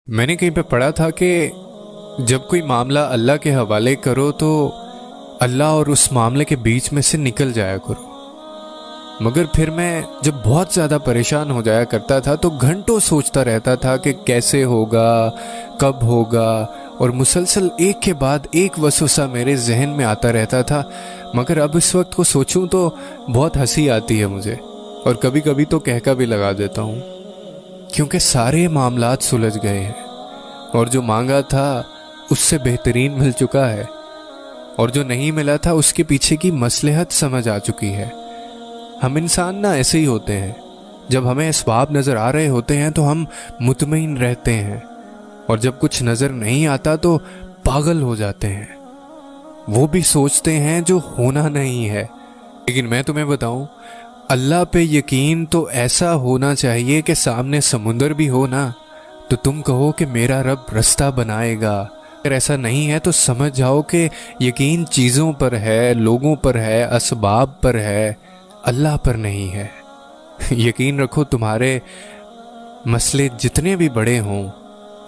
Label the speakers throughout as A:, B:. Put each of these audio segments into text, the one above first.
A: मैंने कहीं पे पढ़ा था कि जब कोई मामला अल्लाह के हवाले करो तो अल्लाह और उस मामले के बीच में से निकल जाया करो। मगर फिर मैं जब बहुत ज़्यादा परेशान हो जाया करता था तो घंटों सोचता रहता था कि कैसे होगा, कब होगा, और मुसलसल एक के बाद एक वसवसा मेरे जहन में आता रहता था। मगर अब इस वक्त को सोचूं तो बहुत हंसी आती है मुझे, और कभी कभी तो कहका भी लगा देता हूँ, क्योंकि सारे मामलात सुलझ गए हैं और जो मांगा था उससे बेहतरीन मिल चुका है, और जो नहीं मिला था उसके पीछे की मसलहत समझ आ चुकी है। हम इंसान ना ऐसे ही होते हैं, जब हमें असबाब नज़र आ रहे होते हैं तो हम मुतमईन रहते हैं, और जब कुछ नज़र नहीं आता तो पागल हो जाते हैं। वो भी सोचते हैं जो होना नहीं है। लेकिन मैं तुम्हें बताऊं, अल्लाह पे यकीन तो ऐसा होना चाहिए कि सामने समुंदर भी हो ना तो तुम कहो कि मेरा रब रास्ता बनाएगा। अगर ऐसा नहीं है तो समझ जाओ कि यकीन चीज़ों पर है, लोगों पर है, असबाब पर है, अल्लाह पर नहीं है। यकीन रखो, तुम्हारे मसले जितने भी बड़े हों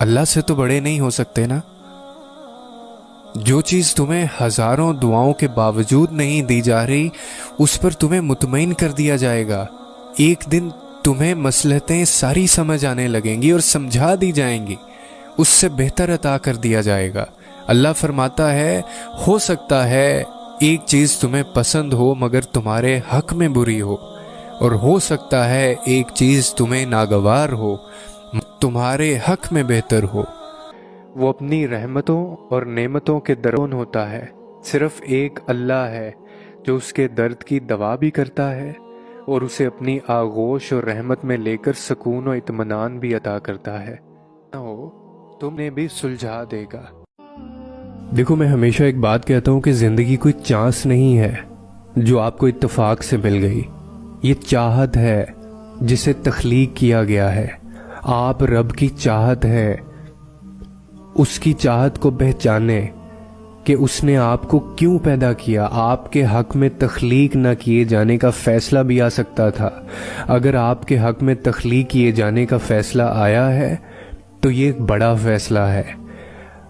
A: अल्लाह से तो बड़े नहीं हो सकते ना। जो चीज़ तुम्हें हजारों दुआओं के बावजूद नहीं दी जा रही उस पर तुम्हें मुतमईन कर दिया जाएगा। एक दिन तुम्हें मसलहतें सारी समझ आने लगेंगी और समझा दी जाएंगी, उससे बेहतर अता कर दिया जाएगा। अल्लाह फरमाता है, हो सकता है एक चीज़ तुम्हें पसंद हो मगर तुम्हारे हक में बुरी हो, और हो सकता है एक चीज़ तुम्हें नागवार हो तुम्हारे हक में बेहतर हो। वो अपनी रहमतों और नेमतों के दरोन होता है। सिर्फ एक अल्लाह है जो उसके दर्द की दवा भी करता है और उसे अपनी आगोश और रहमत में लेकर सुकून और इत्मीनान भी अता करता है। हो तुमने भी सुलझा देगा। देखो, मैं हमेशा एक बात कहता हूँ कि ज़िंदगी कोई चांस नहीं है जो आपको इत्तेफाक से मिल गई। ये चाहत है जिसे तख्लीक किया गया है। आप रब की चाहत है, उसकी चाहत को पहचाने कि उसने आपको क्यों पैदा किया। आपके हक में तख्लीक न किए जाने का फैसला भी आ सकता था। अगर आपके हक में तख्लीक किए जाने का फैसला आया है तो ये एक बड़ा फैसला है।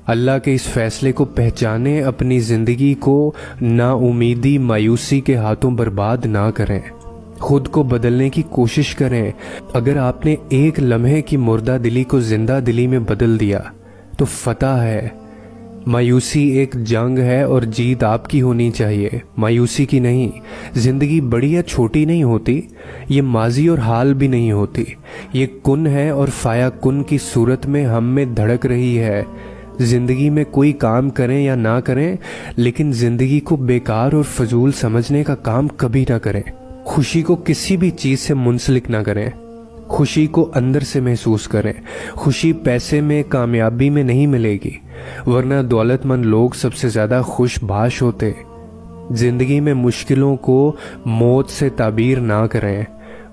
A: अल्लाह के इस फैसले को पहचाने, अपनी ज़िंदगी को नाउमीदी, मायूसी के हाथों बर्बाद ना करें, खुद को बदलने की कोशिश करें। अगर आपने एक लम्हे की मुर्दा दिली को जिंदा दिली में बदल दिया तो फतह है। मायूसी एक जंग है और जीत आपकी होनी चाहिए, मायूसी की नहीं। जिंदगी बड़ी या छोटी नहीं होती, ये माजी और हाल भी नहीं होती। ये कुन है और फाया कुन की सूरत में हम में धड़क रही है। जिंदगी में कोई काम करें या ना करें, लेकिन जिंदगी को बेकार और फजूल समझने का काम कभी ना करें। खुशी को किसी भी चीज से मुंसलिक ना करें, खुशी को अंदर से महसूस करें। खुशी पैसे में, कामयाबी में नहीं मिलेगी, वरना दौलतमंद लोग सबसे ज्यादा खुशबाश होते। जिंदगी में मुश्किलों को मौत से ताबीर ना करें,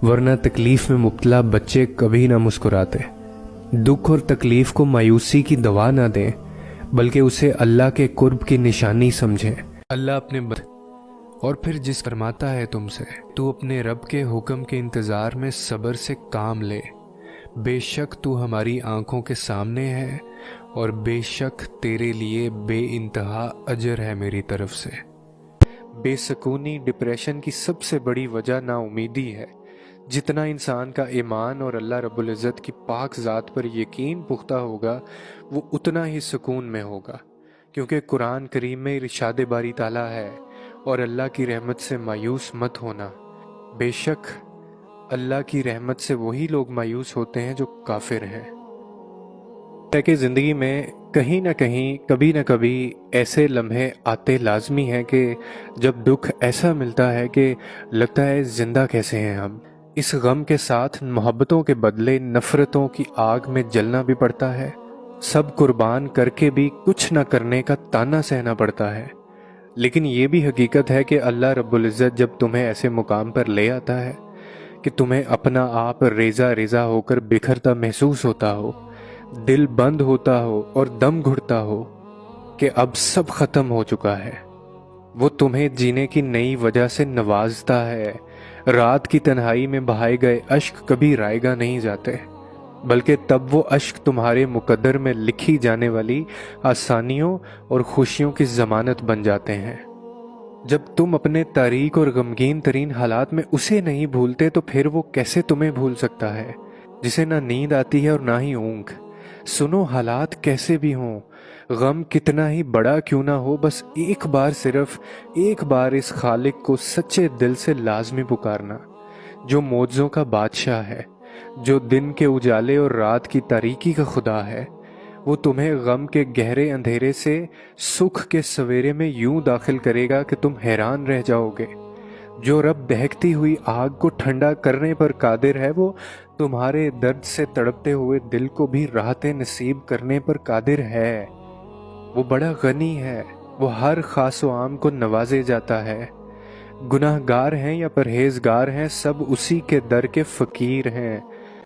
A: वरना तकलीफ में मुब्तला बच्चे कभी ना मुस्कुराते। दुख और तकलीफ को मायूसी की दवा ना दें, बल्कि उसे अल्लाह के कुर्ब की निशानी समझें। अल्लाह अपने और फिर जिस फरमाता है तुमसे, तू अपने रब के हुक्म के इंतज़ार में सब्र से काम ले। बेशक तू हमारी आंखों के सामने है और बेशक तेरे लिए बेइंतहा अजर है मेरी तरफ से। बेसकूनी, डिप्रेशन की सबसे बड़ी वजह नाउमीदी है। जितना इंसान का ईमान और अल्लाह रब्बुल इज़्ज़त की पाक ज़ात पर यकीन पुख्ता होगा, वो उतना ही सुकून में होगा, क्योंकि कुरान करीम में इरशाद बारी ताला है, और अल्लाह की रहमत से मायूस मत होना। बेशक अल्लाह की रहमत से वही लोग मायूस होते हैं जो काफिर हैं। ताकि ज़िंदगी में कहीं ना कहीं, कभी ना कभी ऐसे लम्हे आते लाजमी हैं कि जब दुख ऐसा मिलता है कि लगता है जिंदा कैसे हैं हम। इस गम के साथ मोहब्बतों के बदले नफरतों की आग में जलना भी पड़ता है। सब कुर्बान करके भी कुछ न करने का ताना सहना पड़ता है। लेकिन ये भी हकीकत है कि अल्लाह रब्बुल इज़्ज़त जब तुम्हें ऐसे मुकाम पर ले आता है कि तुम्हें अपना आप रेजा रेजा होकर बिखरता महसूस होता हो, दिल बंद होता हो और दम घुटता हो कि अब सब खत्म हो चुका है, वो तुम्हें जीने की नई वजह से नवाजता है। रात की तन्हाई में बहाए गए अश्क कभी रायगा नहीं जाते। बल्कि तब वो अश्क तुम्हारे मुकद्दर में लिखी जाने वाली आसानियों और खुशियों की ज़मानत बन जाते हैं। जब तुम अपने तारीक और गमगीन तरीन हालात में उसे नहीं भूलते तो फिर वो कैसे तुम्हें भूल सकता है, जिसे ना नींद आती है और ना ही ऊँघ। सुनो, हालात कैसे भी हों, गम कितना ही बड़ा क्यों ना हो, बस एक बार, सिर्फ एक बार इस खालिक को सच्चे दिल से लाजमी पुकारना, जो मौजों का बादशाह है, जो दिन के उजाले और रात की तारीकी का खुदा है। वो तुम्हें गम के गहरे अंधेरे से सुख के सवेरे में यूं दाखिल करेगा कि तुम हैरान रह जाओगे। जो रब दहकती हुई आग को ठंडा करने पर कादिर है, वो तुम्हारे दर्द से तड़पते हुए दिल को भी राहतें नसीब करने पर कादिर है। वो बड़ा गनी है, वो हर खास व आम को नवाजे जाता है। गुनाहगार हैं या परहेजगार हैं, सब उसी के दर के फकीर हैं।